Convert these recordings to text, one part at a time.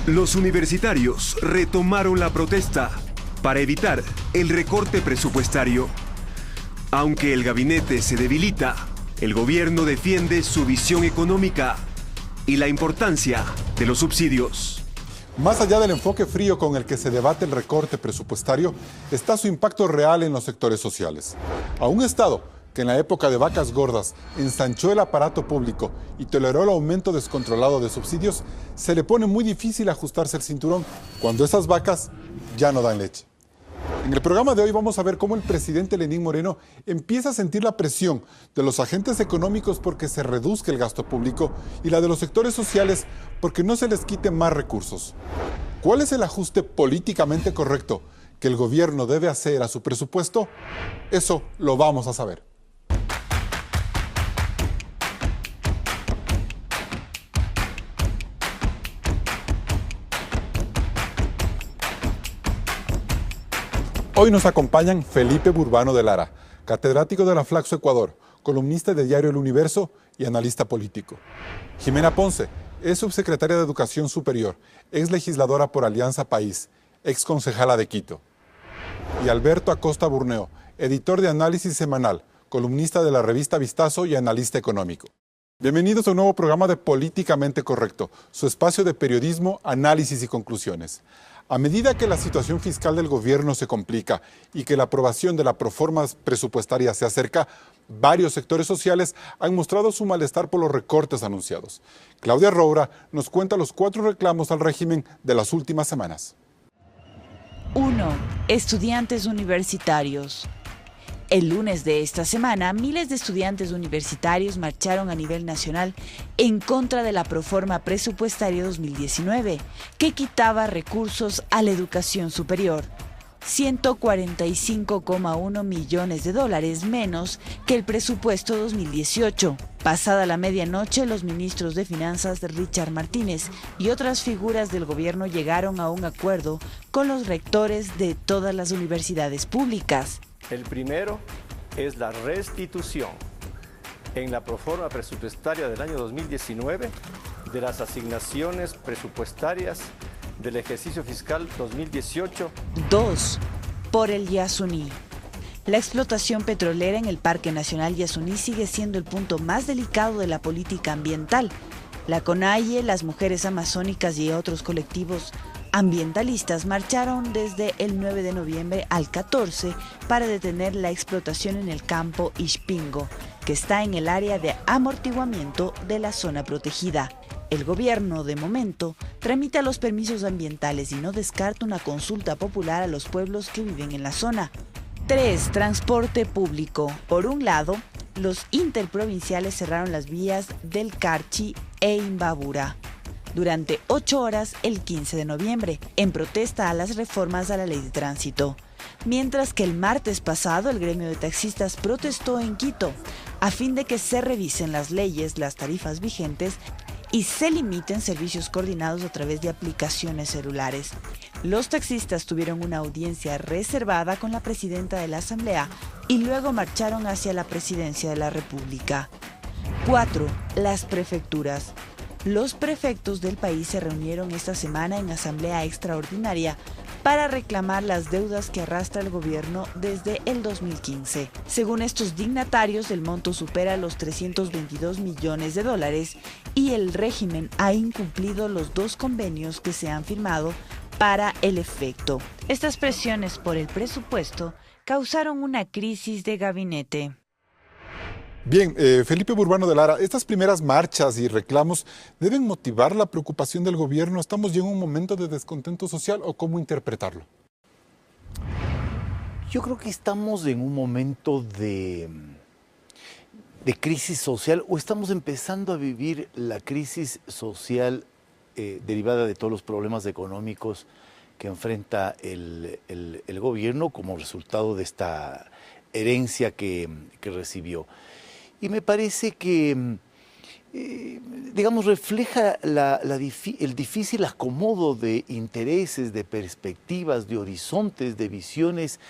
Los universitarios retomaron la protesta para evitar el recorte presupuestario. Aunque el gabinete se debilita, el gobierno defiende su visión económica y la importancia de los subsidios. Más allá del enfoque frío con el que se debate el recorte presupuestario, está su impacto real en los sectores sociales. A un Estado que en la época de vacas gordas ensanchó el aparato público y toleró el aumento descontrolado de subsidios, se le pone muy difícil ajustarse el cinturón cuando esas vacas ya no dan leche. En el programa de hoy vamos a ver cómo el presidente Lenín Moreno empieza a sentir la presión de los agentes económicos porque se reduzca el gasto público y la de los sectores sociales porque no se les quiten más recursos. ¿Cuál es el ajuste políticamente correcto que el gobierno debe hacer a su presupuesto? Eso lo vamos a saber. Hoy nos acompañan Felipe Burbano de Lara, catedrático de la Flaxo Ecuador, columnista de Diario El Universo y analista político. Jimena Ponce es subsecretaria de Educación Superior, ex legisladora por Alianza País, ex concejala de Quito. Y Alberto Acosta Burneo, editor de Análisis Semanal, columnista de la revista Vistazo y analista económico. Bienvenidos a un nuevo programa de Políticamente Correcto, su espacio de periodismo, análisis y conclusiones. A medida que la situación fiscal del gobierno se complica y que la aprobación de la proforma presupuestaria se acerca, varios sectores sociales han mostrado su malestar por los recortes anunciados. Claudia Roura nos cuenta los 4 reclamos al régimen de las últimas semanas. 1. Estudiantes universitarios. El lunes de esta semana, miles de estudiantes universitarios marcharon a nivel nacional en contra de la proforma presupuestaria 2019, que quitaba recursos a la educación superior. 145,1 millones de dólares menos que el presupuesto 2018. Pasada la medianoche, los ministros de Finanzas Richard Martínez y otras figuras del gobierno llegaron a un acuerdo con los rectores de todas las universidades públicas. El primero es la restitución en la proforma presupuestaria del año 2019 de las asignaciones presupuestarias del ejercicio fiscal 2018. 2. Por el Yasuní. La explotación petrolera en el Parque Nacional Yasuní sigue siendo el punto más delicado de la política ambiental. La CONAIE, las mujeres amazónicas y otros colectivos ambientalistas marcharon desde el 9 de noviembre al 14 para detener la explotación en el campo Ixpingo, que está en el área de amortiguamiento de la zona protegida. El gobierno, de momento, tramita los permisos ambientales y no descarta una consulta popular a los pueblos que viven en la zona. 3. Transporte público. Por un lado, los interprovinciales cerraron las vías del Carchi e Imbabura durante 8 horas el 15 de noviembre, en protesta a las reformas a la ley de tránsito. Mientras que el martes pasado el gremio de taxistas protestó en Quito, a fin de que se revisen las leyes, las tarifas vigentes y se limiten servicios coordinados a través de aplicaciones celulares. Los taxistas tuvieron una audiencia reservada con la presidenta de la Asamblea y luego marcharon hacia la presidencia de la República. 4. Las prefecturas. Los prefectos del país se reunieron esta semana en asamblea extraordinaria para reclamar las deudas que arrastra el gobierno desde el 2015. Según estos dignatarios, el monto supera los 322 millones de dólares y el régimen ha incumplido los 2 convenios que se han firmado para el efecto. Estas presiones por el presupuesto causaron una crisis de gabinete. Bien, Felipe Burbano de Lara, estas primeras marchas y reclamos deben motivar la preocupación del gobierno. ¿Estamos ya en un momento de descontento social o cómo interpretarlo? Yo creo que estamos en un momento de crisis social o estamos empezando a vivir la crisis social derivada de todos los problemas económicos que enfrenta el gobierno como resultado de esta herencia que recibió. Y me parece que, digamos, refleja el difícil acomodo de intereses, de perspectivas, de horizontes, de visiones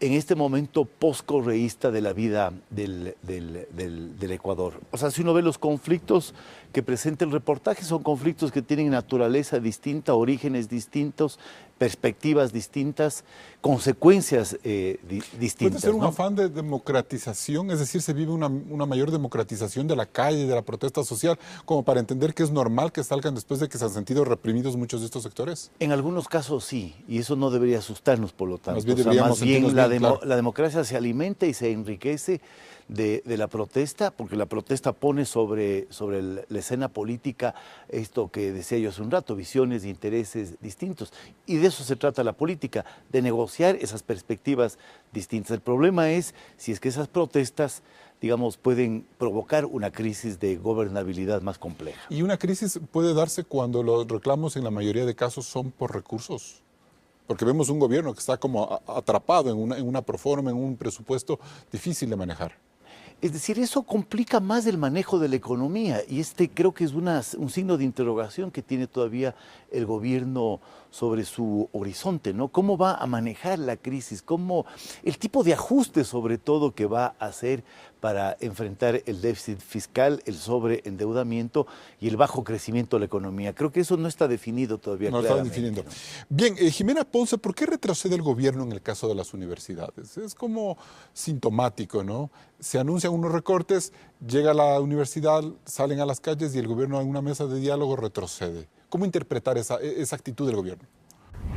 en este momento postcorreísta de la vida del Ecuador. O sea, si uno ve los conflictos que presenta el reportaje. Son conflictos que tienen naturaleza distinta, orígenes distintos, perspectivas distintas, consecuencias distintas. ¿Puede ser un ¿no? afán de democratización? Es decir, ¿se vive una mayor democratización de la calle, de la protesta social, como para entender que es normal que salgan después de que se han sentido reprimidos muchos de estos sectores? En algunos casos sí, y eso no debería asustarnos, por lo tanto. Más bien deberíamos sentirnos bien, claro. La democracia se alimenta y se enriquece de la protesta, porque la protesta pone sobre la escena política esto que decía yo hace un rato, visiones e intereses distintos. Y de eso se trata la política, de negociar esas perspectivas distintas. El problema es si es que esas protestas, digamos, pueden provocar una crisis de gobernabilidad más compleja. Y una crisis puede darse cuando los reclamos en la mayoría de casos son por recursos. Porque vemos un gobierno que está como atrapado en una proforma, en un presupuesto difícil de manejar. Es decir, eso complica más el manejo de la economía y creo que es un signo de interrogación que tiene todavía el gobierno sobre su horizonte, ¿no? ¿Cómo va a manejar la crisis? El tipo de ajuste, sobre todo, que va a hacer para enfrentar el déficit fiscal, el sobreendeudamiento y el bajo crecimiento de la economía. Creo que eso no está definido todavía No claramente. está definiendo. Bien, Jimena Ponce, ¿por qué retrocede el gobierno en el caso de las universidades? Es como sintomático, ¿no? Se anuncian unos recortes, llega la universidad, salen a las calles y el gobierno en una mesa de diálogo retrocede. ¿Cómo interpretar esa actitud del gobierno?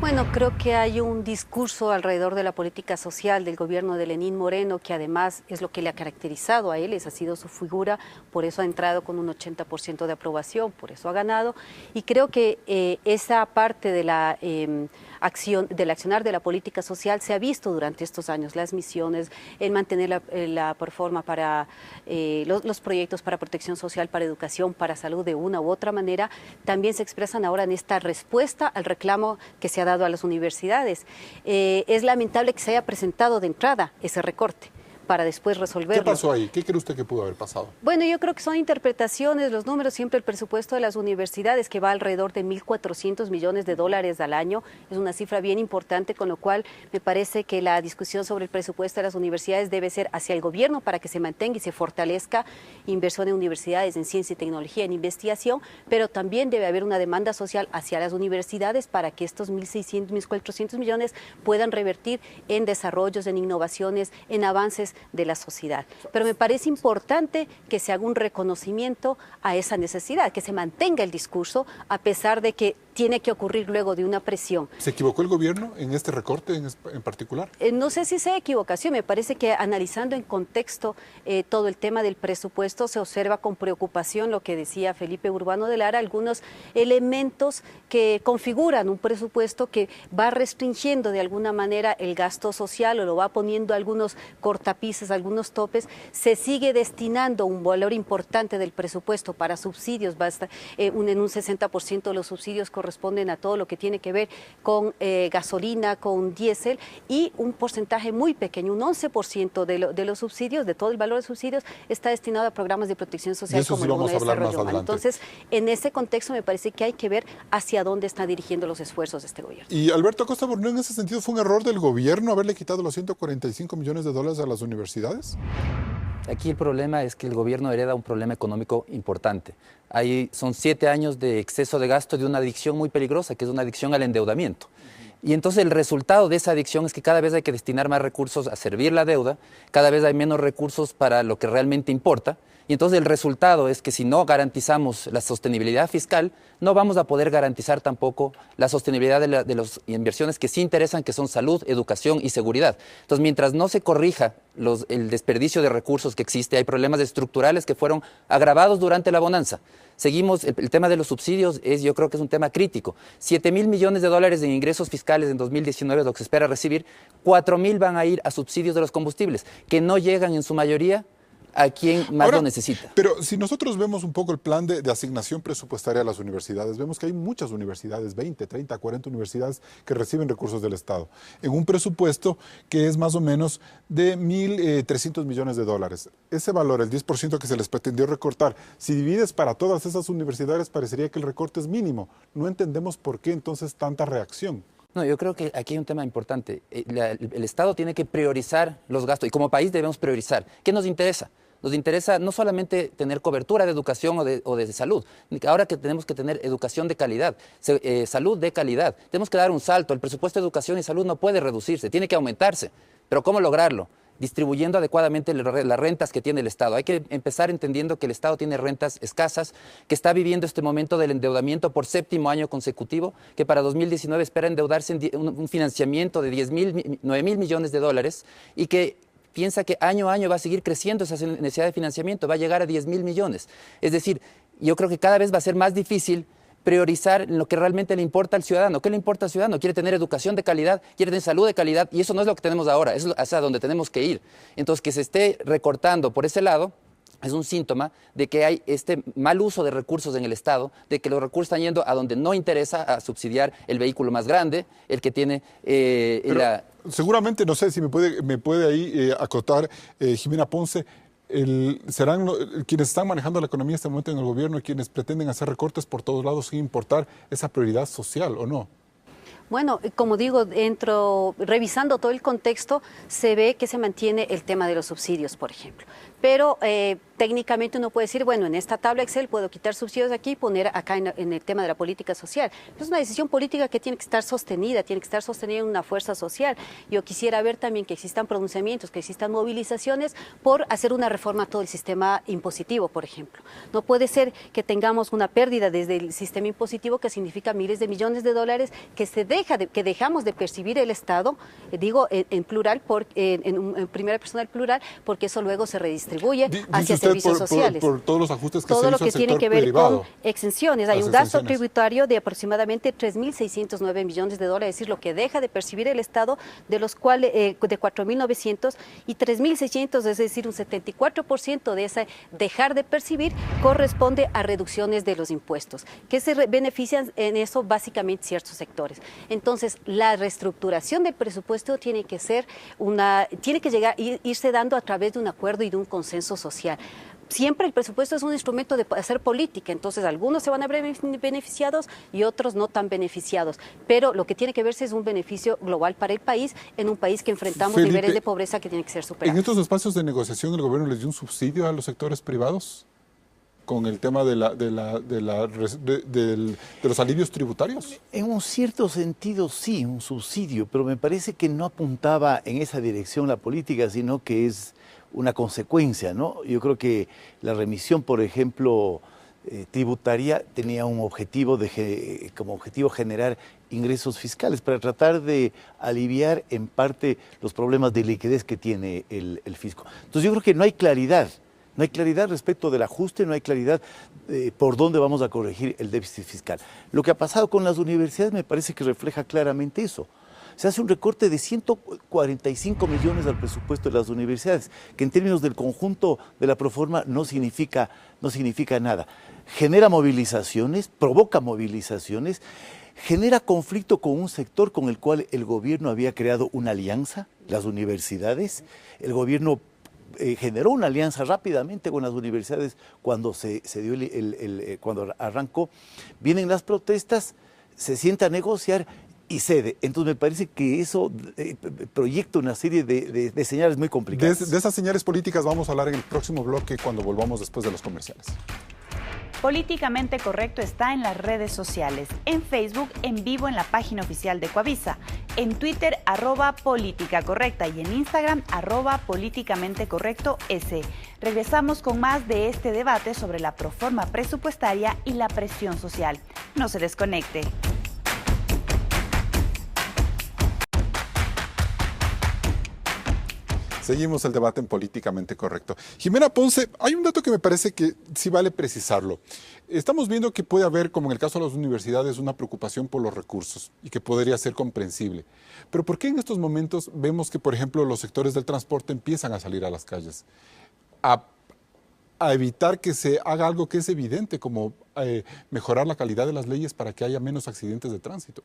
Bueno, creo que hay un discurso alrededor de la política social del gobierno de Lenín Moreno, que además es lo que le ha caracterizado a él, esa ha sido su figura, por eso ha entrado con un 80% de aprobación, por eso ha ganado. Y creo que esa parte de la del accionar de la política social se ha visto durante estos años, las misiones, el mantener la plataforma para los proyectos para protección social, para educación, para salud de una u otra manera, también se expresan ahora en esta respuesta al reclamo que se ha dado a las universidades. Es lamentable que se haya presentado de entrada ese recorte para después resolverlo. ¿Qué pasó ahí? ¿Qué cree usted que pudo haber pasado? Bueno, yo creo que son interpretaciones, los números, siempre el presupuesto de las universidades, que va alrededor de 1.400 millones de dólares al año, es una cifra bien importante, con lo cual me parece que la discusión sobre el presupuesto de las universidades debe ser hacia el gobierno para que se mantenga y se fortalezca inversión en universidades, en ciencia y tecnología, en investigación, pero también debe haber una demanda social hacia las universidades para que estos 1.600, 1.400 millones puedan revertir en desarrollos, en innovaciones, en avances de la sociedad. Pero me parece importante que se haga un reconocimiento a esa necesidad, que se mantenga el discurso a pesar de que tiene que ocurrir luego de una presión. ¿Se equivocó el gobierno en este recorte en particular? No sé si sea equivocación, me parece que analizando en contexto todo el tema del presupuesto se observa con preocupación lo que decía Felipe Urbano de Lara, algunos elementos que configuran un presupuesto que va restringiendo de alguna manera el gasto social o lo va poniendo algunos cortapisas, algunos topes. Se sigue destinando un valor importante del presupuesto para subsidios, basta en un 60% de los subsidios corresponden a todo lo que tiene que ver con gasolina, con diésel, y un porcentaje muy pequeño, un 11% de los subsidios, de todo el valor de subsidios, está destinado a programas de protección social como el bono de desarrollo humano. Entonces, en ese contexto me parece que hay que ver hacia dónde están dirigiendo los esfuerzos de este gobierno. Y Alberto Acosta Borneo, en ese sentido, ¿fue un error del gobierno haberle quitado los 145 millones de dólares a las universidades? Aquí el problema es que el gobierno hereda un problema económico importante. Son 7 años de exceso de gasto de una adicción muy peligrosa, que es una adicción al endeudamiento. Y entonces el resultado de esa adicción es que cada vez hay que destinar más recursos a servir la deuda, cada vez hay menos recursos para lo que realmente importa. Y entonces el resultado es que si no garantizamos la sostenibilidad fiscal, no vamos a poder garantizar tampoco la sostenibilidad de las inversiones que sí interesan, que son salud, educación y seguridad. Entonces, mientras no se corrija el desperdicio de recursos que existe, hay problemas estructurales que fueron agravados durante la bonanza. Seguimos, el tema de los subsidios yo creo que es un tema crítico. 7.000 millones de dólares en ingresos fiscales en 2019 es lo que se espera recibir. 4.000 van a ir a subsidios de los combustibles, que no llegan en su mayoría a quien más lo necesita. Pero si nosotros vemos un poco el plan de asignación presupuestaria a las universidades, vemos que hay muchas universidades, 20, 30, 40 universidades que reciben recursos del Estado, en un presupuesto que es más o menos de 1.300 millones de dólares. Ese valor, el 10% que se les pretendió recortar, si divides para todas esas universidades, parecería que el recorte es mínimo. No entendemos por qué entonces tanta reacción. No, yo creo que aquí hay un tema importante. El Estado tiene que priorizar los gastos y como país debemos priorizar. ¿Qué nos interesa? Nos interesa no solamente tener cobertura de educación o de salud, ahora que tenemos que tener educación de calidad, salud de calidad. Tenemos que dar un salto. El presupuesto de educación y salud no puede reducirse, tiene que aumentarse. ¿Pero cómo lograrlo? Distribuyendo adecuadamente las rentas que tiene el Estado. Hay que empezar entendiendo que el Estado tiene rentas escasas, que está viviendo este momento del endeudamiento por 7º año consecutivo, que para 2019 espera endeudarse en un financiamiento de 9.000 millones de dólares y que piensa que año a año va a seguir creciendo esa necesidad de financiamiento, va a llegar a 10.000 millones. Es decir, yo creo que cada vez va a ser más difícil priorizar lo que realmente le importa al ciudadano. ¿Qué le importa al ciudadano? Quiere tener educación de calidad, quiere tener salud de calidad, y eso no es lo que tenemos ahora, es hacia donde tenemos que ir. Entonces, que se esté recortando por ese lado es un síntoma de que hay este mal uso de recursos en el Estado, de que los recursos están yendo a donde no interesa, a subsidiar el vehículo más grande, el que tiene Seguramente, no sé si me puede ahí acotar, Jimena Ponce, serán quienes están manejando la economía en este momento en el gobierno y quienes pretenden hacer recortes por todos lados sin importar esa prioridad social, ¿o no? Bueno, como digo, revisando todo el contexto, se ve que se mantiene el tema de los subsidios, por ejemplo. Pero técnicamente uno puede decir, bueno, en esta tabla Excel puedo quitar subsidios aquí y poner acá en el tema de la política social. Es una decisión política que tiene que estar sostenida en una fuerza social. Yo quisiera ver también que existan pronunciamientos, que existan movilizaciones por hacer una reforma a todo el sistema impositivo, por ejemplo. No puede ser que tengamos una pérdida desde el sistema impositivo que significa miles de millones de dólares que dejamos de percibir el Estado, digo en plural, en primera persona del plural, porque eso luego se redistribuye hacia servicios sociales. Por todos los ajustes que todo se hizo lo que al tiene sector que ver privado. con exenciones. Hay un gasto tributario de aproximadamente 3.609 millones de dólares, es decir, lo que deja de percibir el Estado, de los cuales de 4.900 y 3.600, es decir, un 74% de ese dejar de percibir corresponde a reducciones de los impuestos, que se benefician en eso básicamente ciertos sectores. Entonces, la reestructuración del presupuesto tiene que irse dando a través de un acuerdo y de un consenso social. Siempre el presupuesto es un instrumento de hacer política, entonces algunos se van a ver beneficiados y otros no tan beneficiados, pero lo que tiene que verse es un beneficio global para el país, en un país que enfrentamos niveles de pobreza que tienen que ser superados. ¿En estos espacios de negociación el gobierno les dio un subsidio a los sectores privados con el tema de los alivios tributarios? En un cierto sentido sí, un subsidio, pero me parece que no apuntaba en esa dirección la política, sino que es una consecuencia, ¿no? Yo creo que la remisión, por ejemplo, tributaria tenía un objetivo como objetivo generar ingresos fiscales para tratar de aliviar en parte los problemas de liquidez que tiene el fisco. Entonces yo creo que no hay claridad. No hay claridad respecto del ajuste, no hay claridad por dónde vamos a corregir el déficit fiscal. Lo que ha pasado con las universidades me parece que refleja claramente eso. Se hace un recorte de 145 millones al presupuesto de las universidades, que en términos del conjunto de la proforma no significa nada. Genera movilizaciones, provoca movilizaciones, genera conflicto con un sector con el cual el gobierno había creado una alianza, las universidades. El gobierno generó una alianza rápidamente con las universidades cuando cuando arrancó. Vienen las protestas, se sienta a negociar y cede. Entonces me parece que eso proyecta una serie de señales muy complicadas. De esas señales políticas vamos a hablar en el próximo bloque cuando volvamos después de los comerciales. Políticamente Correcto está en las redes sociales, en Facebook en vivo en la página oficial de Coavisa, en Twitter @Política Correcta y en Instagram @Políticamente Correcto S. Regresamos con más de este debate sobre la proforma presupuestaria y la presión social. No se desconecte. Seguimos el debate en Políticamente Correcto. Jimena Ponce, hay un dato que me parece que sí vale precisarlo. Estamos viendo que puede haber, como en el caso de las universidades, una preocupación por los recursos y que podría ser comprensible. Pero ¿por qué en estos momentos vemos que, por ejemplo, los sectores del transporte empiezan a salir a las calles? A evitar que se haga algo que es evidente, como mejorar la calidad de las leyes para que haya menos accidentes de tránsito.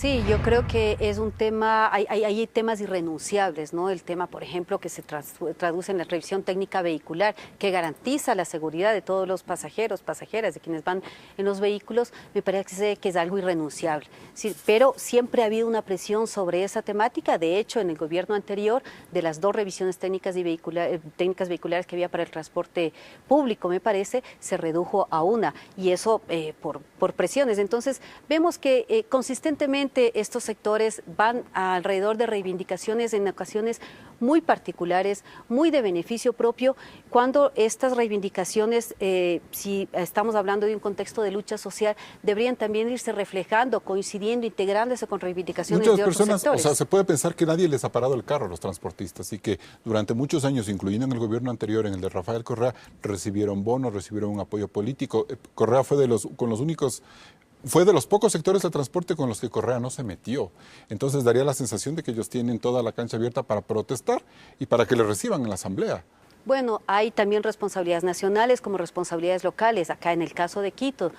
Sí, yo creo que es un tema, hay temas irrenunciables, ¿no? El tema, por ejemplo, que se traduce en la revisión técnica vehicular, que garantiza la seguridad de todos los pasajeros, pasajeras, de quienes van en los vehículos, me parece que es algo irrenunciable. Sí, pero siempre ha habido una presión sobre esa temática. De hecho, en el gobierno anterior, de las 2 revisiones técnicas vehiculares que había para el transporte público, me parece, se redujo a 1, y eso por presiones. Entonces, vemos que consistentemente estos sectores van alrededor de reivindicaciones en ocasiones muy particulares, muy de beneficio propio, cuando estas reivindicaciones, si estamos hablando de un contexto de lucha social, deberían también irse reflejando, coincidiendo, integrándose con reivindicaciones de otros sectores. O sea, se puede pensar que nadie les ha parado el carro a los transportistas y que durante muchos años, incluyendo en el gobierno anterior, en el de Rafael Correa, recibieron bonos, recibieron un apoyo político. Correa fue de los pocos sectores del transporte con los que Correa no se metió. Entonces daría la sensación de que ellos tienen toda la cancha abierta para protestar y para que le reciban en la asamblea. Bueno, hay también responsabilidades nacionales como responsabilidades locales. Acá en el caso de Quito,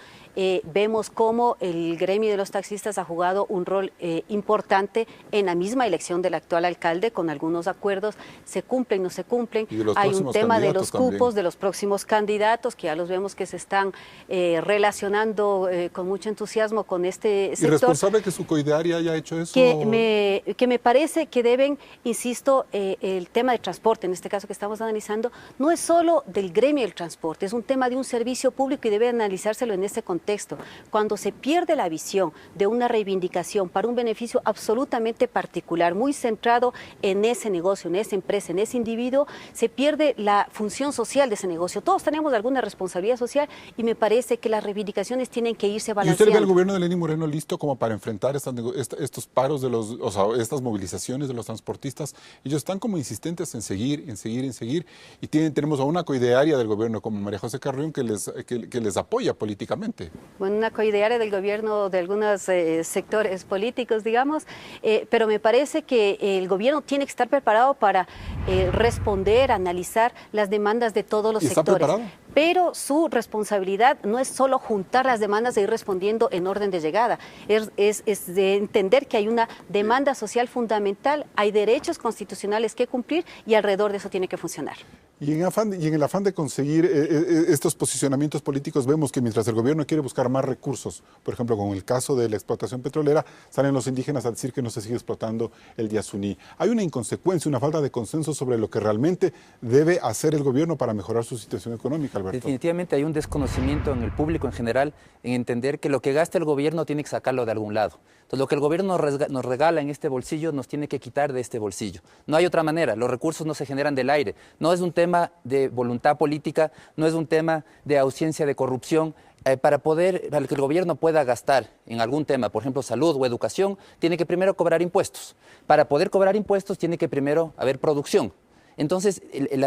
vemos cómo el gremio de los taxistas ha jugado un rol importante en la misma elección del actual alcalde, con algunos acuerdos, se cumplen, no se cumplen. Hay un tema de los cupos, también de los próximos candidatos, que ya los vemos que se están relacionando con mucho entusiasmo con este sector. ¿Irresponsable que su coidearia haya hecho eso? Que me parece que deben, insisto, el tema de transporte, en este caso que estamos analizando, no es solo del gremio del transporte, es un tema de un servicio público y debe analizárselo en este contexto. Cuando se pierde la visión de una reivindicación para un beneficio absolutamente particular, muy centrado en ese negocio, en esa empresa, en ese individuo, se pierde la función social de ese negocio. Todos tenemos alguna responsabilidad social y me parece que las reivindicaciones tienen que irse balanceando. ¿Y usted ve al gobierno de Lenín Moreno listo como para enfrentar estos paros estas movilizaciones de los transportistas? Ellos están como insistentes en seguir, y tenemos a una coidearia del gobierno como María José Carrión que les apoya políticamente. Bueno, una coidearia del gobierno de algunos sectores políticos, digamos, pero me parece que el gobierno tiene que estar preparado para responder, analizar las demandas de todos los sectores. ¿Está preparado? Pero su responsabilidad no es solo juntar las demandas e ir respondiendo en orden de llegada, es de entender que hay una demanda social fundamental, hay derechos constitucionales que cumplir y alrededor de eso tiene que funcionar. Y en el afán de conseguir estos posicionamientos políticos, vemos que mientras el gobierno quiere buscar más recursos, por ejemplo, con el caso de la explotación petrolera, salen los indígenas a decir que no se sigue explotando el Yasuní. Hay una inconsecuencia, una falta de consenso sobre lo que realmente debe hacer el gobierno para mejorar su situación económica, Alberto. Definitivamente hay un desconocimiento en el público en general en entender que lo que gasta el gobierno tiene que sacarlo de algún lado. Entonces, lo que el gobierno nos regala en este bolsillo nos tiene que quitar de este bolsillo. No hay otra manera, los recursos no se generan del aire. No es un tema de voluntad política, no es un tema de ausencia de corrupción. Para que el gobierno pueda gastar en algún tema, por ejemplo, salud o educación, tiene que primero cobrar impuestos. Para poder cobrar impuestos tiene que primero haber producción. Entonces,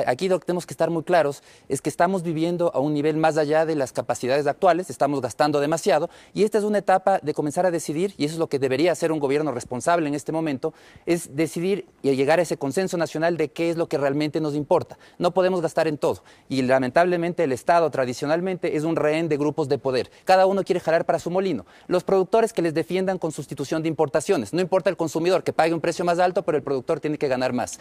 aquí lo que tenemos que estar muy claros es que estamos viviendo a un nivel más allá de las capacidades actuales, estamos gastando demasiado y esta es una etapa de comenzar a decidir, y eso es lo que debería hacer un gobierno responsable en este momento, es decidir y llegar a ese consenso nacional de qué es lo que realmente nos importa. No podemos gastar en todo y lamentablemente el Estado tradicionalmente es un rehén de grupos de poder. Cada uno quiere jalar para su molino. Los productores que les defiendan con sustitución de importaciones. No importa el consumidor que pague un precio más alto, pero el productor tiene que ganar más.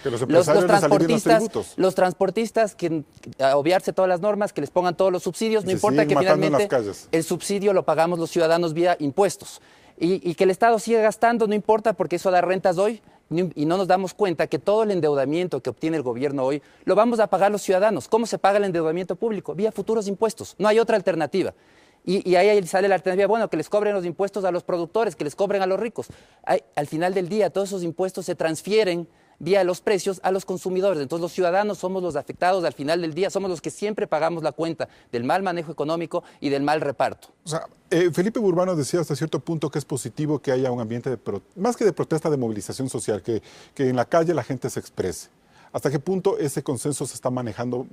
Los transportistas que a obviarse todas las normas, que les pongan todos los subsidios, no importa que finalmente el subsidio lo pagamos los ciudadanos vía impuestos. Y que el Estado siga gastando, no importa porque eso da rentas hoy y no nos damos cuenta que todo el endeudamiento que obtiene el gobierno hoy lo vamos a pagar los ciudadanos. ¿Cómo se paga el endeudamiento público? Vía futuros impuestos. No hay otra alternativa. Y ahí sale la alternativa, bueno, que les cobren los impuestos a los productores, que les cobren a los ricos. Al final del día, todos esos impuestos se transfieren vía los precios a los consumidores. Entonces los ciudadanos somos los afectados al final del día, somos los que siempre pagamos la cuenta del mal manejo económico y del mal reparto. O sea, Felipe Burbano decía hasta cierto punto que es positivo que haya un ambiente más que de protesta, de movilización social, que en la calle la gente se exprese. ¿Hasta qué punto ese consenso se está manejando?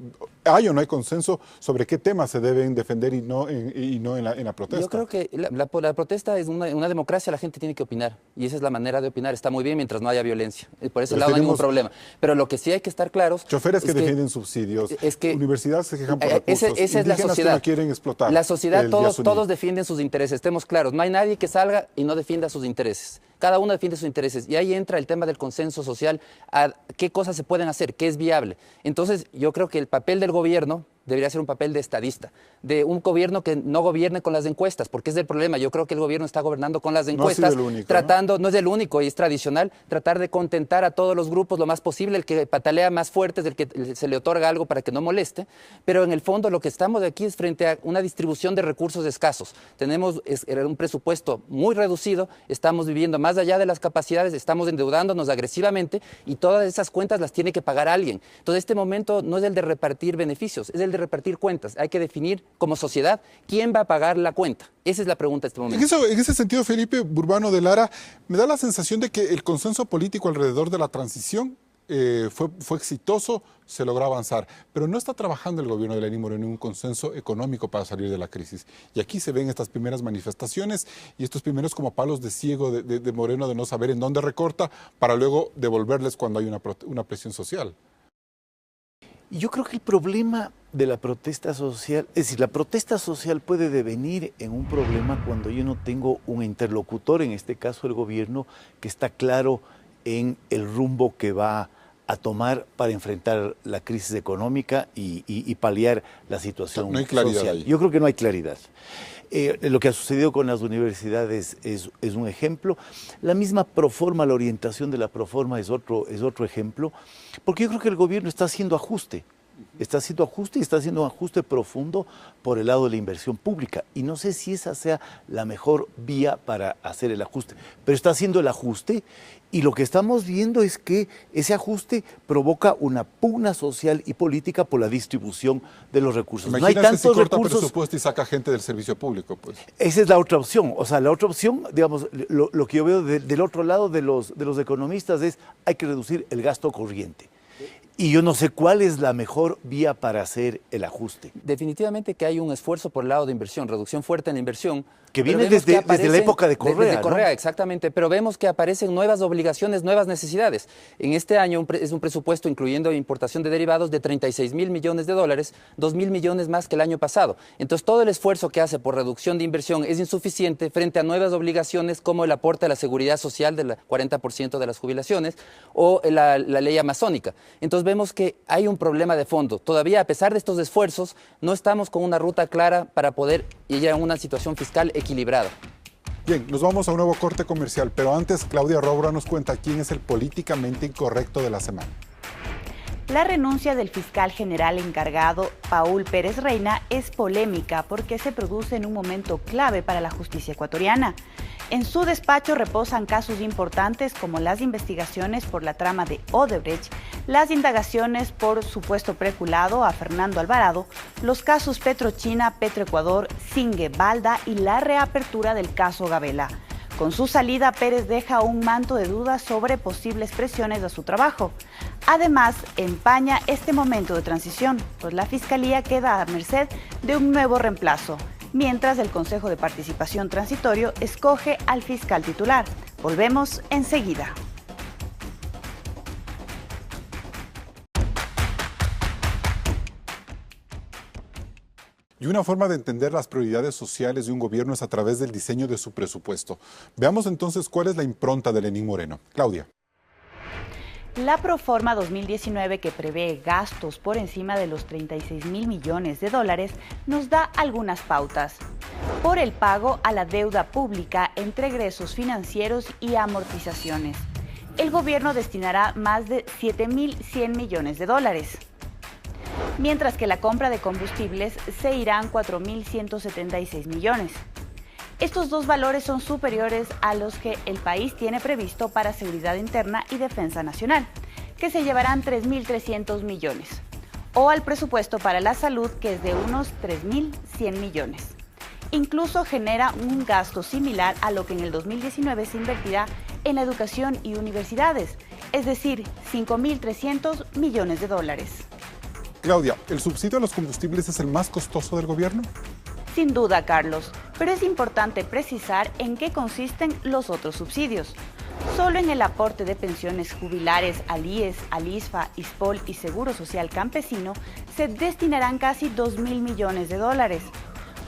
¿Hay o no hay consenso sobre qué temas se deben defender y no en la protesta? Yo creo que la protesta es una democracia, la gente tiene que opinar. Y esa es la manera de opinar. Está muy bien mientras no haya violencia. Por ese lado no hay ningún problema. Pero lo que sí hay que estar claros... Choferes que defienden subsidios, universidades que quejan por recursos, esa es la sociedad. Que no quieren explotar. La sociedad, todos defienden sus intereses, estemos claros. No hay nadie que salga y no defienda sus intereses. cada uno defiende sus intereses y ahí entra el tema del consenso social, a qué cosas se pueden hacer, qué es viable. Entonces yo creo que el papel del gobierno debería ser un papel de estadista, de un gobierno que no gobierne con las encuestas, porque es el problema. Yo creo que el gobierno está gobernando con las encuestas, tratando, no es el único y es tradicional, tratar de contentar a todos los grupos lo más posible. El que patalea más fuerte es el que se le otorga algo para que no moleste, pero en el fondo lo que estamos aquí es frente a una distribución de recursos escasos. Tenemos un presupuesto muy reducido, estamos viviendo más allá de las capacidades, estamos endeudándonos agresivamente y todas esas cuentas las tiene que pagar alguien. Entonces este momento no es el de repartir beneficios, es el de repartir cuentas. Hay que definir como sociedad quién va a pagar la cuenta. Esa es la pregunta de este momento. En ese sentido, Felipe Burbano de Lara, me da la sensación de que el consenso político alrededor de la transición fue exitoso, se logró avanzar, pero no está trabajando el gobierno de Lenín Moreno en un consenso económico para salir de la crisis. Y aquí se ven estas primeras manifestaciones y estos primeros como palos de ciego de Moreno de no saber en dónde recorta para luego devolverles cuando hay una presión social. Yo creo que el problema de la protesta social, es decir, la protesta social puede devenir en un problema cuando yo no tengo un interlocutor, en este caso el gobierno, que está claro en el rumbo que va a tomar para enfrentar la crisis económica y paliar la situación no hay claridad social. ahí. Yo creo que no hay claridad. Lo que ha sucedido con las universidades es un ejemplo. La misma Proforma, la orientación de la Proforma es otro ejemplo, porque yo creo que el gobierno está haciendo ajuste. Está haciendo ajuste y está haciendo un ajuste profundo por el lado de la inversión pública. Y no sé si esa sea la mejor vía para hacer el ajuste, pero está haciendo el ajuste y lo que estamos viendo es que ese ajuste provoca una pugna social y política por la distribución de los recursos. Imagínate no hay tantos si corta recursos. presupuesto y saca gente del servicio público, pues. Esa es la otra opción. O sea, la otra opción, digamos, lo que yo veo del otro lado de los economistas es hay que reducir el gasto corriente. Y yo no sé cuál es la mejor vía para hacer el ajuste. Definitivamente que hay un esfuerzo por el lado de inversión, reducción fuerte en la inversión. Que viene desde la época de Correa. Desde Correa, ¿no? exactamente, pero vemos que aparecen nuevas obligaciones, nuevas necesidades. En este año es un presupuesto incluyendo importación de derivados de 36.000 millones de dólares, 2.000 millones más que el año pasado. Entonces todo el esfuerzo que hace por reducción de inversión es insuficiente frente a nuevas obligaciones como el aporte a la seguridad social del 40% de las jubilaciones o la ley amazónica. Entonces vemos que hay un problema de fondo. Todavía a pesar de estos esfuerzos no estamos con una ruta clara para poder ir a una situación fiscal equilibrada. Bien, nos vamos a un nuevo corte comercial, pero antes Claudia Robra nos cuenta quién es el políticamente incorrecto de la semana. La renuncia del fiscal general encargado, Paul Pérez Reina, es polémica porque se produce en un momento clave para la justicia ecuatoriana. En su despacho reposan casos importantes como las investigaciones por la trama de Odebrecht, las indagaciones por supuesto peculado a Fernando Alvarado, los casos Petrochina, Petroecuador, Singue, Balda y la reapertura del caso Gabela. Con su salida, Pérez deja un manto de dudas sobre posibles presiones a su trabajo. Además, empaña este momento de transición, pues la Fiscalía queda a merced de un nuevo reemplazo, mientras el Consejo de Participación Transitorio escoge al fiscal titular. Volvemos enseguida. Y una forma de entender las prioridades sociales de un gobierno es a través del diseño de su presupuesto. Veamos entonces cuál es la impronta de Lenín Moreno. Claudia. La Proforma 2019, que prevé gastos por encima de los 36.000 millones de dólares, nos da algunas pautas. Por el pago a la deuda pública entre egresos financieros y amortizaciones. El gobierno destinará más de 7.100 millones de dólares. Mientras que la compra de combustibles se irán 4.176 millones. Estos dos valores son superiores a los que el país tiene previsto para seguridad interna y defensa nacional, que se llevarán 3.300 millones, o al presupuesto para la salud, que es de unos 3.100 millones. Incluso genera un gasto similar a lo que en el 2019 se invertirá en la educación y universidades, es decir, 5.300 millones de dólares. Claudia, ¿el subsidio a los combustibles es el más costoso del gobierno? Sin duda, Carlos, pero es importante precisar en qué consisten los otros subsidios. Solo en el aporte de pensiones jubilares al IES, al ISFA, ISPOL y Seguro Social Campesino se destinarán casi 2.000 millones de dólares.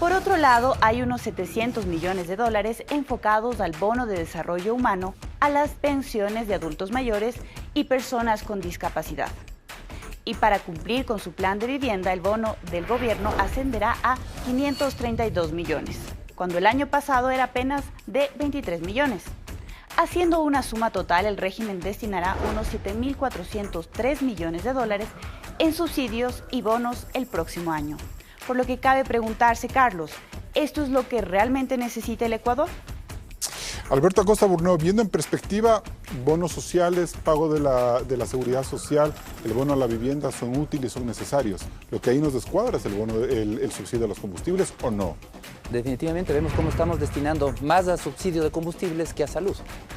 Por otro lado, hay unos 700 millones de dólares enfocados al bono de desarrollo humano, a las pensiones de adultos mayores y personas con discapacidad. Y para cumplir con su plan de vivienda, el bono del gobierno ascenderá a 532 millones, cuando el año pasado era apenas de 23 millones. Haciendo una suma total, el régimen destinará unos 7.403 millones de dólares en subsidios y bonos el próximo año. Por lo que cabe preguntarse, Carlos, ¿esto es lo que realmente necesita el Ecuador? Alberto Acosta Burneo, viendo en perspectiva, bonos sociales, pago de la seguridad social, el bono a la vivienda son útiles, son necesarios. Lo que ahí nos descuadra es el subsidio a los combustibles, ¿o no? Definitivamente vemos cómo estamos destinando más a subsidio de combustibles que a salud.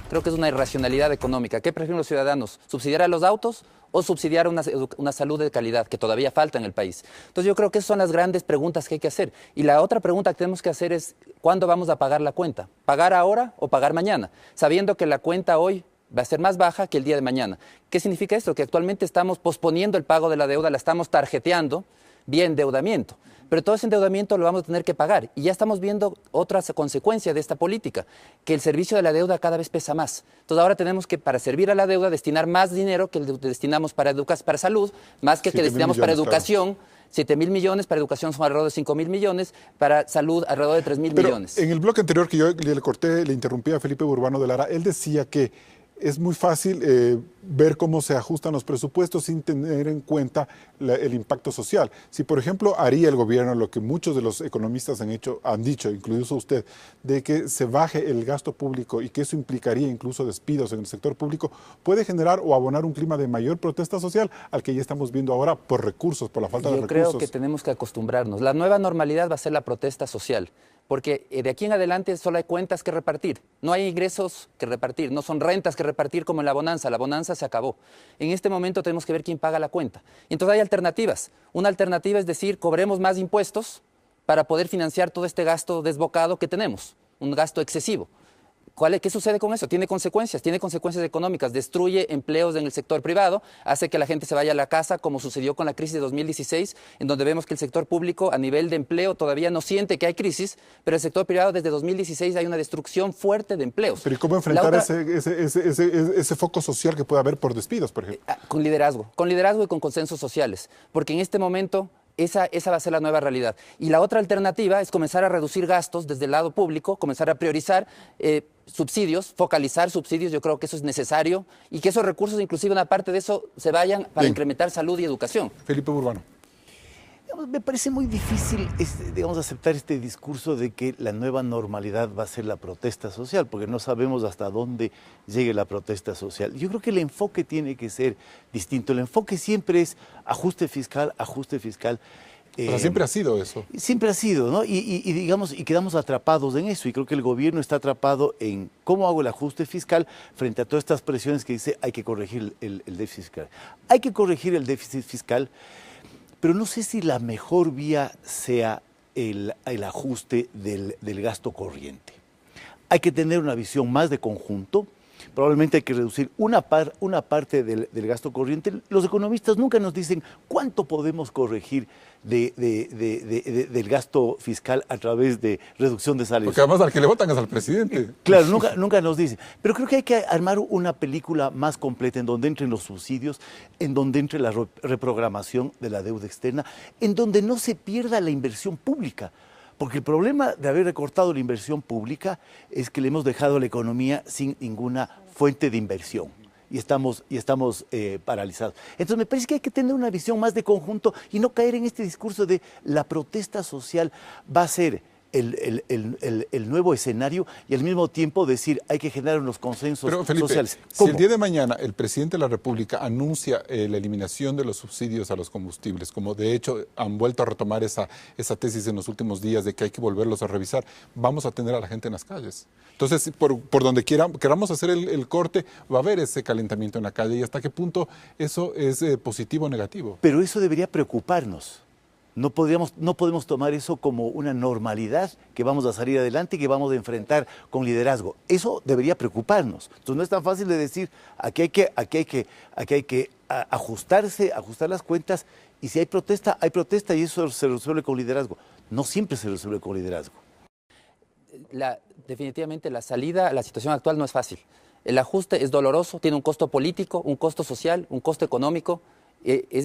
Creo que es una irracionalidad económica. ¿Qué prefieren los ciudadanos? ¿Subsidiar a los autos o subsidiar una salud de calidad que todavía falta en el país? Entonces yo creo que esas son las grandes preguntas que hay que hacer. Y la otra pregunta que tenemos que hacer es, ¿cuándo vamos a pagar la cuenta? ¿Pagar ahora o pagar mañana? Sabiendo que la cuenta hoy va a ser más baja que el día de mañana. ¿Qué significa esto? Que actualmente estamos posponiendo el pago de la deuda, la estamos tarjeteando vía endeudamiento. Pero todo ese endeudamiento lo vamos a tener que pagar. Y ya estamos viendo otras consecuencias de esta política, que el servicio de la deuda cada vez pesa más. Entonces ahora tenemos que, para servir a la deuda, destinar más dinero que destinamos para salud, más que destinamos para educación. Claro. 7.000 millones, para educación son alrededor de 5.000 millones, para salud alrededor de 3.000 millones. En el bloque anterior que yo le corté, le interrumpí a Felipe Burbano de Lara, él decía que es muy fácil ver cómo se ajustan los presupuestos sin tener en cuenta el impacto social. Si, por ejemplo, haría el gobierno lo que muchos de los economistas han dicho, incluso usted, de que se baje el gasto público y que eso implicaría incluso despidos en el sector público, puede generar o abonar un clima de mayor protesta social al que ya estamos viendo ahora por recursos, por la falta de recursos. Yo creo que tenemos que acostumbrarnos. La nueva normalidad va a ser la protesta social. Porque de aquí en adelante solo hay cuentas que repartir, no hay ingresos que repartir, no son rentas que repartir como en la bonanza se acabó. En este momento tenemos que ver quién paga la cuenta. Y entonces hay alternativas. Una alternativa es decir, cobremos más impuestos para poder financiar todo este gasto desbocado que tenemos, un gasto excesivo. ¿Qué sucede con eso? Tiene consecuencias económicas, destruye empleos en el sector privado, hace que la gente se vaya a la casa, como sucedió con la crisis de 2016, en donde vemos que el sector público a nivel de empleo todavía no siente que hay crisis, pero el sector privado desde 2016 hay una destrucción fuerte de empleos. Pero ¿y cómo enfrentar ese foco social que puede haber por despidos, por ejemplo? Con liderazgo y con consensos sociales, porque en este momento esa va a ser la nueva realidad. Y la otra alternativa es comenzar a reducir gastos desde el lado público, comenzar a priorizar subsidios, focalizar subsidios. Yo creo que eso es necesario y que esos recursos, inclusive una parte de eso, se vayan para incrementar salud y educación. Felipe Burbano. Me parece muy difícil aceptar este discurso de que la nueva normalidad va a ser la protesta social, porque no sabemos hasta dónde llegue la protesta social. Yo creo que el enfoque tiene que ser distinto. El enfoque siempre es ajuste fiscal, ajuste fiscal. O sea, siempre ha sido eso. Siempre ha sido, ¿no? Y quedamos atrapados en eso. Y creo que el gobierno está atrapado en cómo hago el ajuste fiscal frente a todas estas presiones que dice hay que corregir el déficit fiscal. Hay que corregir el déficit fiscal, pero no sé si la mejor vía sea el ajuste del gasto corriente. Hay que tener una visión más de conjunto. Probablemente hay que reducir una parte del gasto corriente. Los economistas nunca nos dicen cuánto podemos corregir del gasto fiscal a través de reducción de salarios. Porque además al que le votan es al presidente. Claro, nunca nos dicen. Pero creo que hay que armar una película más completa en donde entren los subsidios, en donde entre la reprogramación de la deuda externa, en donde no se pierda la inversión pública. Porque el problema de haber recortado la inversión pública es que le hemos dejado a la economía sin ninguna fuente de inversión y estamos paralizados. Entonces me parece que hay que tener una visión más de conjunto y no caer en este discurso de la protesta social va a ser el nuevo escenario y al mismo tiempo decir hay que generar unos consensos sociales. Si el día de mañana el presidente de la República anuncia la eliminación de los subsidios a los combustibles, como de hecho han vuelto a retomar esa tesis en los últimos días de que hay que volverlos a revisar, vamos a tener a la gente en las calles. Entonces, por donde queramos hacer el corte, va a haber ese calentamiento en la calle y hasta qué punto eso es positivo o negativo. Pero eso debería preocuparnos. No podemos tomar eso como una normalidad que vamos a salir adelante y que vamos a enfrentar con liderazgo. Eso debería preocuparnos. Entonces no es tan fácil de decir, aquí hay que ajustar las cuentas y si hay protesta y eso se resuelve con liderazgo. no siempre se resuelve con liderazgo. Definitivamente la salida a la situación actual no es fácil. El ajuste es doloroso, tiene un costo político, un costo social, un costo económico.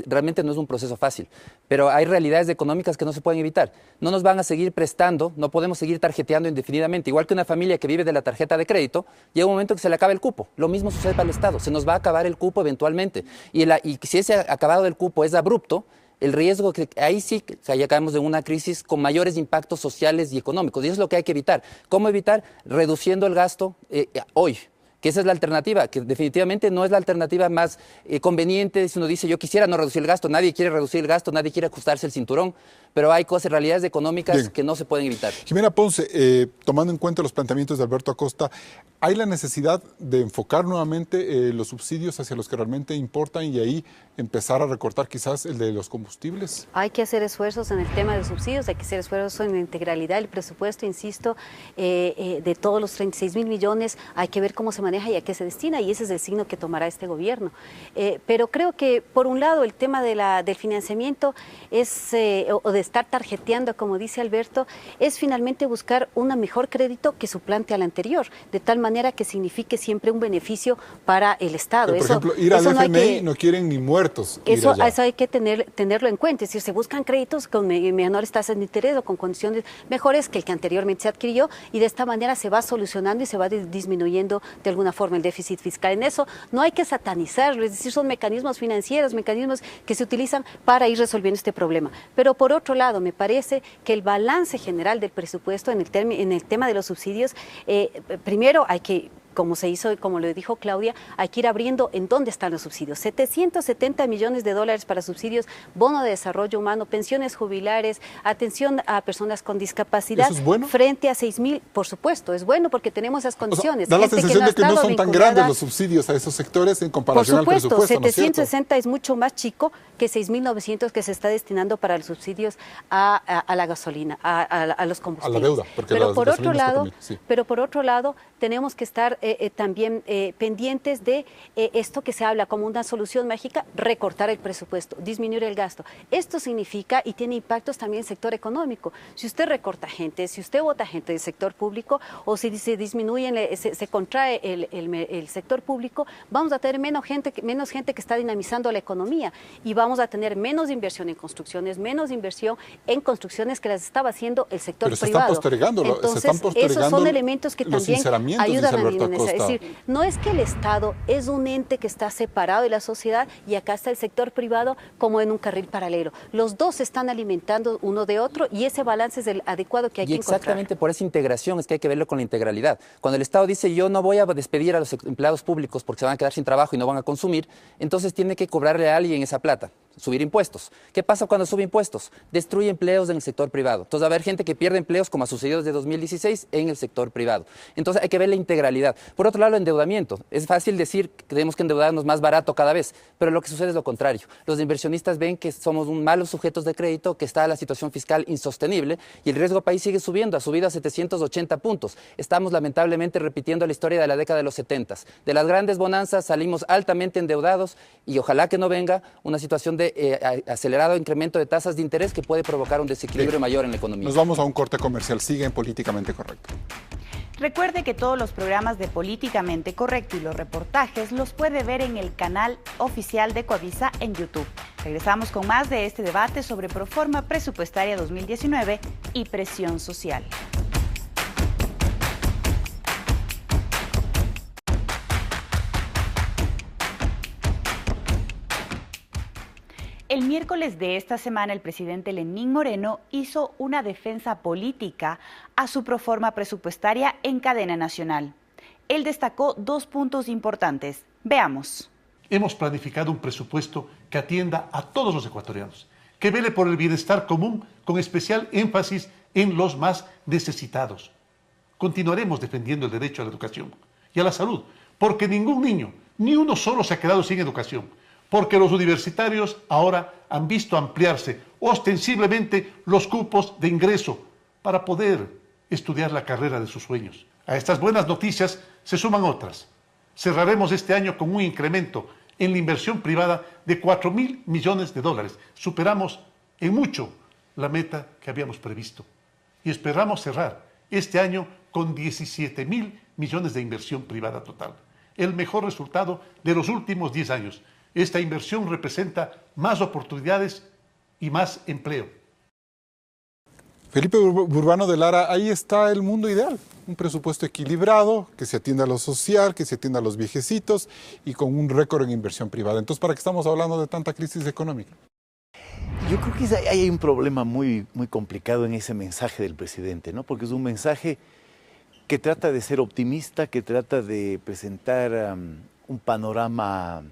Realmente no es un proceso fácil, pero hay realidades económicas que no se pueden evitar. No nos van a seguir prestando, no podemos seguir tarjeteando indefinidamente. Igual que una familia que vive de la tarjeta de crédito, llega un momento que se le acaba el cupo. Lo mismo sucede para el Estado, se nos va a acabar el cupo eventualmente. Y si ese acabado del cupo es abrupto, el riesgo que ahí sí ya caemos en una crisis con mayores impactos sociales y económicos. Y eso es lo que hay que evitar. ¿Cómo evitar? Reduciendo el gasto hoy. Que esa es la alternativa, que definitivamente no es la alternativa más conveniente si uno dice yo quisiera no reducir el gasto, nadie quiere reducir el gasto, nadie quiere ajustarse el cinturón, pero hay cosas, realidades económicas que no se pueden evitar. Jimena Ponce, tomando en cuenta los planteamientos de Alberto Acosta, ¿hay la necesidad de enfocar nuevamente los subsidios hacia los que realmente importan y ahí empezar a recortar quizás el de los combustibles? Hay que hacer esfuerzos en el tema de los subsidios, hay que hacer esfuerzos en la integralidad del presupuesto, insisto, de todos los 36.000 millones, hay que ver cómo se maneja y a qué se destina, y ese es el signo que tomará este gobierno. Pero creo que, por un lado, el tema del financiamiento es, o de estar tarjeteando, como dice Alberto, es finalmente buscar un mejor crédito que suplante al anterior, de tal manera que signifique siempre un beneficio para el Estado. Pero, por ejemplo, ir al FMI no quieren ni muertos. Eso hay que tenerlo en cuenta, es decir, se buscan créditos con menores tasas de interés o con condiciones mejores que el que anteriormente se adquirió, y de esta manera se va solucionando y se va disminuyendo de alguna forma el déficit fiscal. En eso no hay que satanizarlo, es decir, son mecanismos financieros, mecanismos que se utilizan para ir resolviendo este problema. Pero por otro lado, me parece que el balance general del presupuesto en el tema de los subsidios, primero hay que, como se hizo y como lo dijo Claudia, hay que ir abriendo en dónde están los subsidios. 770 millones de dólares para subsidios, bono de desarrollo humano, pensiones jubilares, atención a personas con discapacidad. ¿Eso es bueno? Frente a 6.000, por supuesto, es bueno porque tenemos esas condiciones. O sea, da la sensación de que no son tan grandes los subsidios a esos sectores en comparación al presupuesto. Por supuesto, 760 es mucho más chico que 6.900 que se está destinando para los subsidios a la gasolina, a los combustibles. A la deuda, porque pero por otro lado, tenemos que estar también pendientes de esto que se habla como una solución mágica, recortar el presupuesto, disminuir el gasto. Esto significa y tiene impactos también en el sector económico. Si usted recorta gente, si usted vota gente del sector público, o si se disminuye, se contrae el sector público, vamos a tener menos gente que está dinamizando la economía, y vamos a tener menos inversión en construcciones, menos inversión en construcciones que las estaba haciendo el sector privado. Pero se están postergando esos son elementos que los también ayudan a dinamizar. Es decir, no es que el Estado es un ente que está separado de la sociedad y acá está el sector privado como en un carril paralelo. Los dos se están alimentando uno de otro, y ese balance es el adecuado que hay que encontrar. Exactamente por esa integración es que hay que verlo con la integralidad. Cuando el Estado dice yo no voy a despedir a los empleados públicos porque se van a quedar sin trabajo y no van a consumir, entonces tiene que cobrarle a alguien esa plata. Subir impuestos. ¿Qué pasa cuando sube impuestos? Destruye empleos en el sector privado. Entonces va a haber gente que pierde empleos, como ha sucedido desde 2016 en el sector privado. Entonces hay que ver la integralidad. Por otro lado, el endeudamiento. Es fácil decir que tenemos que endeudarnos más barato cada vez, pero lo que sucede es lo contrario. Los inversionistas ven que somos malos sujetos de crédito, que está la situación fiscal insostenible, y el riesgo país sigue subiendo, ha subido a 780 puntos. Estamos lamentablemente repitiendo la historia de la década de los 70. De las grandes bonanzas salimos altamente endeudados, y ojalá que no venga una situación de acelerado incremento de tasas de interés que puede provocar un desequilibrio mayor en la economía. Nos vamos a un corte comercial. Siguen Políticamente Correcto. Recuerde que todos los programas de Políticamente Correcto y los reportajes los puede ver en el canal oficial de Coavisa en YouTube. Regresamos con más de este debate sobre Proforma Presupuestaria 2019 y presión social. El miércoles de esta semana, el presidente Lenín Moreno hizo una defensa política a su proforma presupuestaria en cadena nacional. Él destacó dos puntos importantes. Veamos. Hemos planificado un presupuesto que atienda a todos los ecuatorianos, que vele por el bienestar común con especial énfasis en los más necesitados. Continuaremos defendiendo el derecho a la educación y a la salud, porque ningún niño, ni uno solo, se ha quedado sin educación. Porque los universitarios ahora han visto ampliarse ostensiblemente los cupos de ingreso para poder estudiar la carrera de sus sueños. A estas buenas noticias se suman otras. Cerraremos este año con un incremento en la inversión privada de 4.000 millones de dólares. Superamos en mucho la meta que habíamos previsto. Y esperamos cerrar este año con 17.000 millones de inversión privada total. El mejor resultado de los últimos 10 años. Esta inversión representa más oportunidades y más empleo. Felipe Burbano de Lara, ahí está el mundo ideal. Un presupuesto equilibrado, que se atienda a lo social, que se atienda a los viejecitos y con un récord en inversión privada. Entonces, ¿para qué estamos hablando de tanta crisis económica? Yo creo que hay un problema muy complicado en ese mensaje del presidente, ¿no? Porque es un mensaje que trata de ser optimista, que trata de presentar un panorama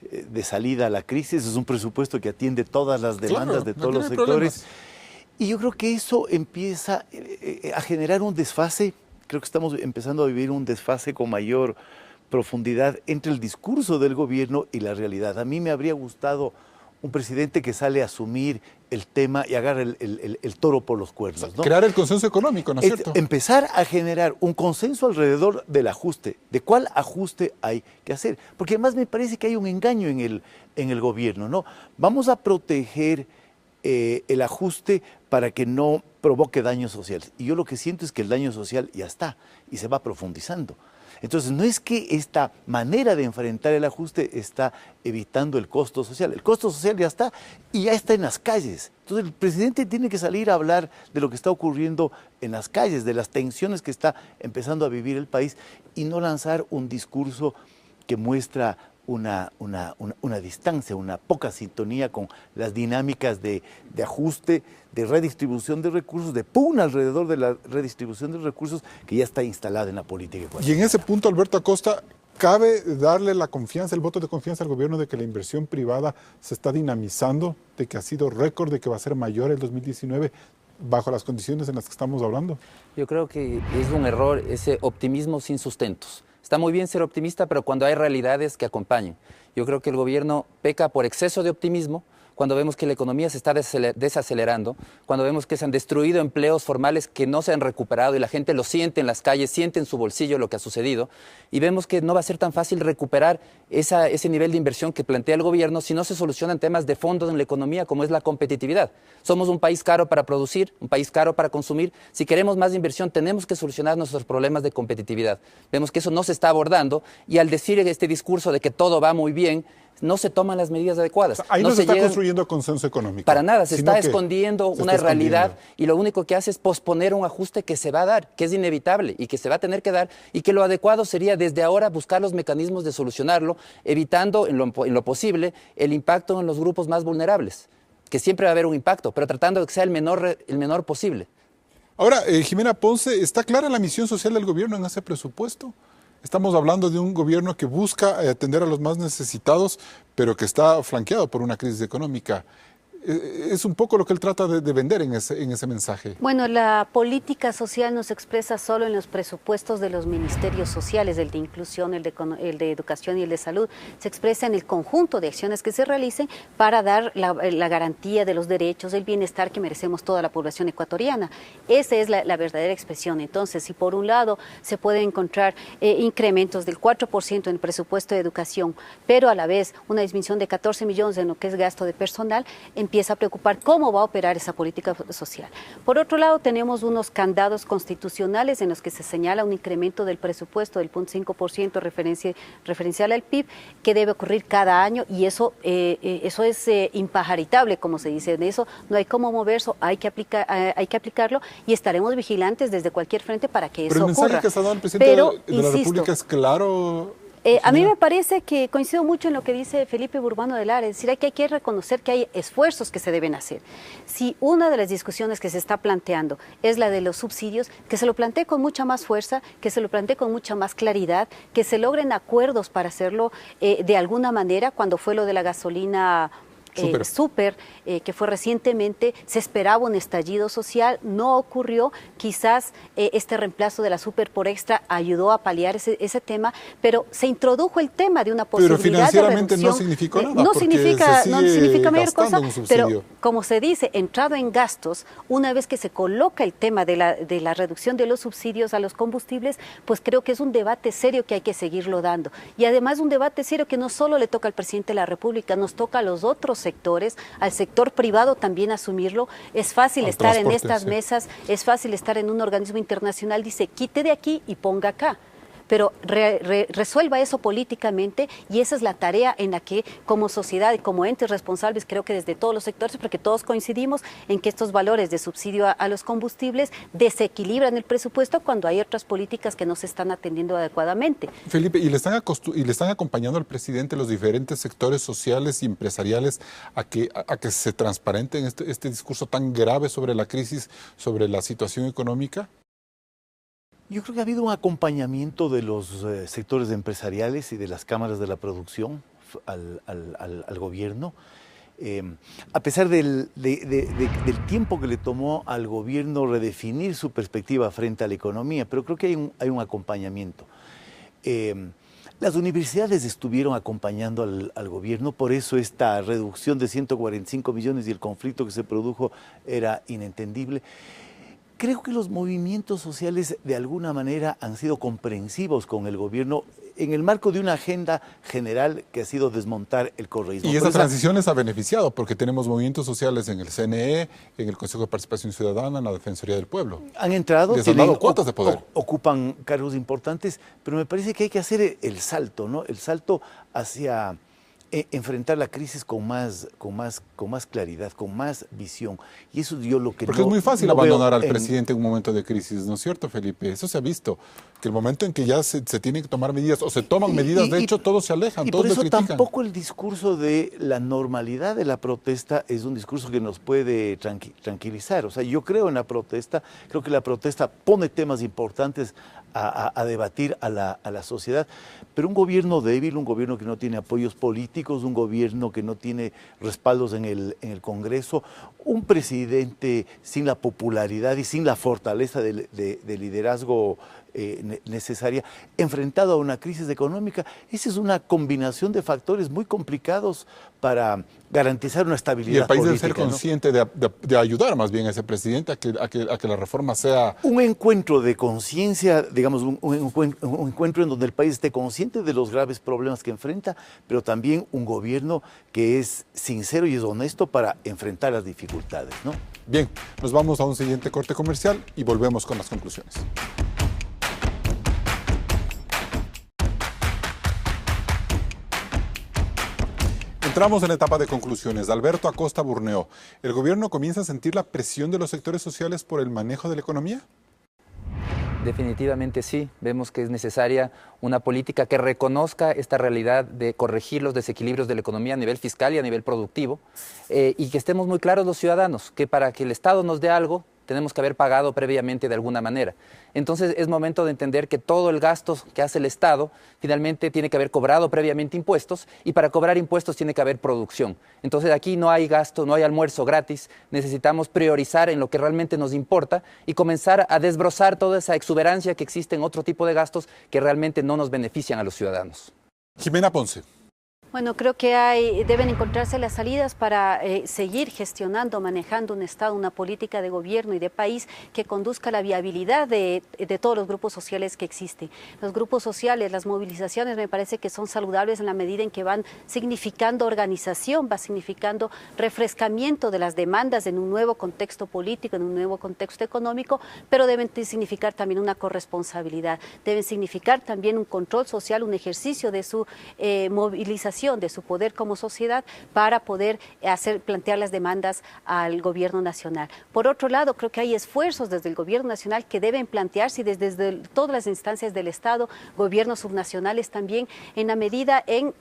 de salida a la crisis. Es un presupuesto que atiende todas las demandas de todos los sectores. Y yo creo que eso empieza a generar un desfase. Creo que estamos empezando a vivir un desfase con mayor profundidad entre el discurso del gobierno y la realidad. A mí me habría gustado un presidente que sale a asumir el tema y agarra el toro por los cuernos, ¿no? Crear el consenso económico, ¿no es cierto? Empezar a generar un consenso alrededor del ajuste, de cuál ajuste hay que hacer. Porque además me parece que hay un engaño en el gobierno, ¿no? Vamos a proteger el ajuste para que no provoque daños sociales. Y yo lo que siento es que el daño social ya está y se va profundizando. Entonces, no es que esta manera de enfrentar el ajuste está evitando el costo social. El costo social ya está y ya está en las calles. Entonces, el presidente tiene que salir a hablar de lo que está ocurriendo en las calles, de las tensiones que está empezando a vivir el país y no lanzar un discurso que muestra una distancia, una poca sintonía con las dinámicas de ajuste, de redistribución de recursos, de pugna alrededor de la redistribución de recursos que ya está instalada en la política económica. Y en ese punto, Alberto Acosta, ¿cabe darle la confianza, el voto de confianza al gobierno de que la inversión privada se está dinamizando, de que ha sido récord, de que va a ser mayor el 2019, bajo las condiciones en las que estamos hablando? Yo creo que es un error ese optimismo sin sustentos. Está muy bien ser optimista, pero cuando hay realidades que acompañen. Yo creo que el gobierno peca por exceso de optimismo, cuando vemos que la economía se está desacelerando, cuando vemos que se han destruido empleos formales que no se han recuperado y la gente lo siente en las calles, siente en su bolsillo lo que ha sucedido, y vemos que no va a ser tan fácil recuperar ese nivel de inversión que plantea el gobierno si no se solucionan temas de fondo en la economía como es la competitividad. Somos un país caro para producir, un país caro para consumir. Si queremos más inversión tenemos que solucionar nuestros problemas de competitividad. Vemos que eso no se está abordando y al decir este discurso de que todo va muy bien, no se toman las medidas adecuadas. O sea, ahí no se está construyendo consenso económico. Para nada, se está escondiendo una realidad y lo único que hace es posponer un ajuste que se va a dar, que es inevitable y que se va a tener que dar y que lo adecuado sería desde ahora buscar los mecanismos de solucionarlo, evitando en lo posible el impacto en los grupos más vulnerables, que siempre va a haber un impacto, pero tratando de que sea el menor posible. Ahora, Jimena Ponce, ¿está clara la misión social del gobierno en ese presupuesto? Estamos hablando de un gobierno que busca atender a los más necesitados, pero que está flanqueado por una crisis económica. Es un poco lo que él trata de vender en ese mensaje. Bueno, la política social no se expresa solo en los presupuestos de los ministerios sociales, el de inclusión, el de educación y el de salud. Se expresa en el conjunto de acciones que se realicen para dar la garantía de los derechos, el bienestar que merecemos toda la población ecuatoriana. Esa es la verdadera expresión. Entonces, si por un lado se puede encontrar incrementos del 4% en el presupuesto de educación, pero a la vez una disminución de 14 millones en lo que es gasto de personal, empieza a preocupar cómo va a operar esa política social. Por otro lado, tenemos unos candados constitucionales en los que se señala un incremento del presupuesto del 0.5% referencial al PIB que debe ocurrir cada año y eso es impajaritable, como se dice. De eso no hay cómo moverse, hay que aplicarlo y estaremos vigilantes desde cualquier frente para que eso ocurra. Pero el mensaje que está dando el presidente de la República es claro. A mí me parece que coincido mucho en lo que dice Felipe Burbano de Lara, es decir, hay que reconocer que hay esfuerzos que se deben hacer. Si una de las discusiones que se está planteando es la de los subsidios, que se lo plantee con mucha más fuerza, que se lo plantee con mucha más claridad, que se logren acuerdos para hacerlo de alguna manera, cuando fue lo de la gasolina Super, que fue recientemente, se esperaba un estallido social, no ocurrió, quizás este reemplazo de la Super por Extra ayudó a paliar ese tema, pero se introdujo el tema de una posibilidad de reducción. Pero financieramente no significó nada, no significa mayor cosa, pero como se dice, entrado en gastos, una vez que se coloca el tema de la reducción de los subsidios a los combustibles, pues creo que es un debate serio que hay que seguirlo dando. Y además un debate serio que no solo le toca al presidente de la República, nos toca a los otros sectores, al sector privado también asumirlo. Es fácil estar en estas mesas, es fácil estar en un organismo internacional, dice, quite de aquí y ponga acá. Pero resuelva eso políticamente, y esa es la tarea en la que como sociedad y como entes responsables, creo que desde todos los sectores, porque todos coincidimos en que estos valores de subsidio a los combustibles desequilibran el presupuesto cuando hay otras políticas que no se están atendiendo adecuadamente. Felipe, ¿y le están acompañando al presidente los diferentes sectores sociales y empresariales a que se transparente este discurso tan grave sobre la crisis, sobre la situación económica? Yo creo que ha habido un acompañamiento de los sectores empresariales y de las cámaras de la producción al gobierno. A pesar del tiempo que le tomó al gobierno redefinir su perspectiva frente a la economía, pero creo que hay un acompañamiento. Las universidades estuvieron acompañando al gobierno, por eso esta reducción de 145 millones y el conflicto que se produjo era inentendible. Creo que los movimientos sociales de alguna manera han sido comprensivos con el gobierno en el marco de una agenda general que ha sido desmontar el correísmo. Y esa transición les ha beneficiado porque tenemos movimientos sociales en el CNE, en el Consejo de Participación Ciudadana, en la Defensoría del Pueblo. Han entrado, les han dado cuotas de poder. Ocupan cargos importantes, pero me parece que hay que hacer el salto, ¿no? El salto hacia enfrentar la crisis con más claridad, con más visión. Y eso yo lo que Porque es muy fácil abandonar al presidente en un momento de crisis, ¿no es cierto, Felipe? Eso se ha visto, que el momento en que ya se tienen que tomar medidas, o se toman medidas, de hecho todos se alejan, todos le critican. Y por eso tampoco el discurso de la normalidad de la protesta es un discurso que nos puede tranquilizar. O sea, yo creo en la protesta, creo que la protesta pone temas importantes a debatir a la sociedad, pero un gobierno débil, un gobierno que no tiene apoyos políticos, un gobierno que no tiene respaldos en el Congreso, un presidente sin la popularidad y sin la fortaleza de liderazgo necesaria, enfrentado a una crisis económica, esa es una combinación de factores muy complicados para garantizar una estabilidad política. Y el país debe ser consciente, ¿no?, de ayudar más bien a ese presidente a que la reforma sea... Un encuentro de conciencia, digamos, un encuentro en donde el país esté consciente de los graves problemas que enfrenta, pero también un gobierno que es sincero y es honesto para enfrentar las dificultades, ¿no? Bien, nos vamos a un siguiente corte comercial y volvemos con las conclusiones. Entramos en la etapa de conclusiones. Alberto Acosta Burneo, ¿el gobierno comienza a sentir la presión de los sectores sociales por el manejo de la economía? Definitivamente sí. Vemos que es necesaria una política que reconozca esta realidad de corregir los desequilibrios de la economía a nivel fiscal y a nivel productivo, y que estemos muy claros los ciudadanos que para que el Estado nos dé algo tenemos que haber pagado previamente de alguna manera. Entonces es momento de entender que todo el gasto que hace el Estado finalmente tiene que haber cobrado previamente impuestos, y para cobrar impuestos tiene que haber producción. Entonces aquí no hay gasto, no hay almuerzo gratis, necesitamos priorizar en lo que realmente nos importa y comenzar a desbrozar toda esa exuberancia que existe en otro tipo de gastos que realmente no nos benefician a los ciudadanos. Jimena Ponce. Bueno, creo que deben encontrarse las salidas para seguir gestionando, manejando un Estado, una política de gobierno y de país que conduzca a la viabilidad de todos los grupos sociales que existen. Los grupos sociales, las movilizaciones me parece que son saludables en la medida en que van significando organización, va significando refrescamiento de las demandas en un nuevo contexto político, en un nuevo contexto económico, pero deben significar también una corresponsabilidad, deben significar también un control social, un ejercicio de su movilización, de su poder como sociedad para poder plantear las demandas al gobierno nacional. Por otro lado, creo que hay esfuerzos desde el gobierno nacional que deben plantearse desde todas las instancias del Estado, gobiernos subnacionales también, en la medida en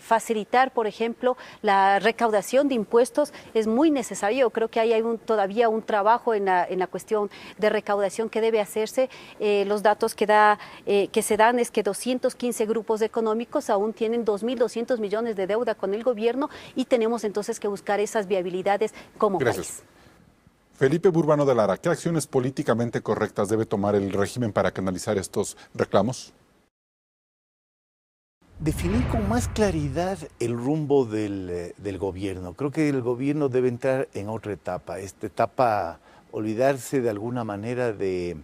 facilitar, por ejemplo, la recaudación de impuestos. Es muy necesario. Creo que hay todavía un trabajo en la cuestión de recaudación que debe hacerse. Los datos que se dan es que 215 grupos económicos aún tienen 2.200 millones de deuda con el gobierno, y tenemos entonces que buscar esas viabilidades como país. Felipe Burbano de Lara, ¿qué acciones políticamente correctas debe tomar el régimen para canalizar estos reclamos? Definir con más claridad el rumbo del gobierno. Creo que el gobierno debe entrar en otra etapa. Esta etapa, olvidarse de alguna manera de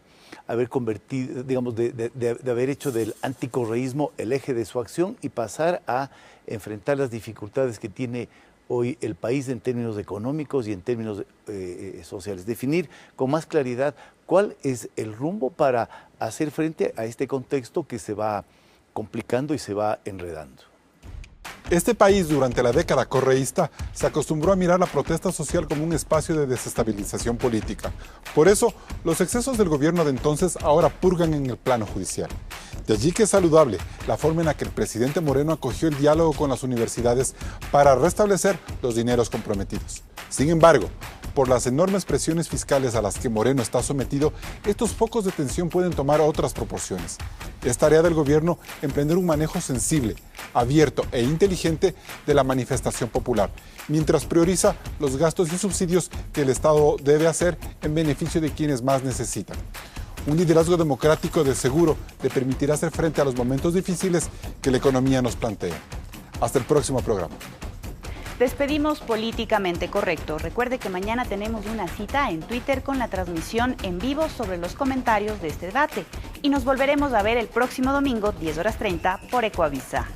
haber convertido, digamos, de haber hecho del anticorreísmo el eje de su acción y pasar a enfrentar las dificultades que tiene hoy el país en términos económicos y en términos sociales. Definir con más claridad cuál es el rumbo para hacer frente a este contexto que se va complicando y se va enredando. Este país, durante la década correísta, se acostumbró a mirar la protesta social como un espacio de desestabilización política. Por eso, los excesos del gobierno de entonces ahora purgan en el plano judicial. De allí que es saludable la forma en la que el presidente Moreno acogió el diálogo con las universidades para restablecer los dineros comprometidos. Sin embargo, por las enormes presiones fiscales a las que Moreno está sometido, estos focos de tensión pueden tomar otras proporciones. Es tarea del gobierno emprender un manejo sensible, abierto e inteligente de la manifestación popular, mientras prioriza los gastos y subsidios que el Estado debe hacer en beneficio de quienes más necesitan. Un liderazgo democrático de seguro le permitirá hacer frente a los momentos difíciles que la economía nos plantea. Hasta el próximo programa. Despedimos Políticamente Correcto. Recuerde que mañana tenemos una cita en Twitter con la transmisión en vivo sobre los comentarios de este debate. Y nos volveremos a ver el próximo domingo, 10:30, por Ecoavisa.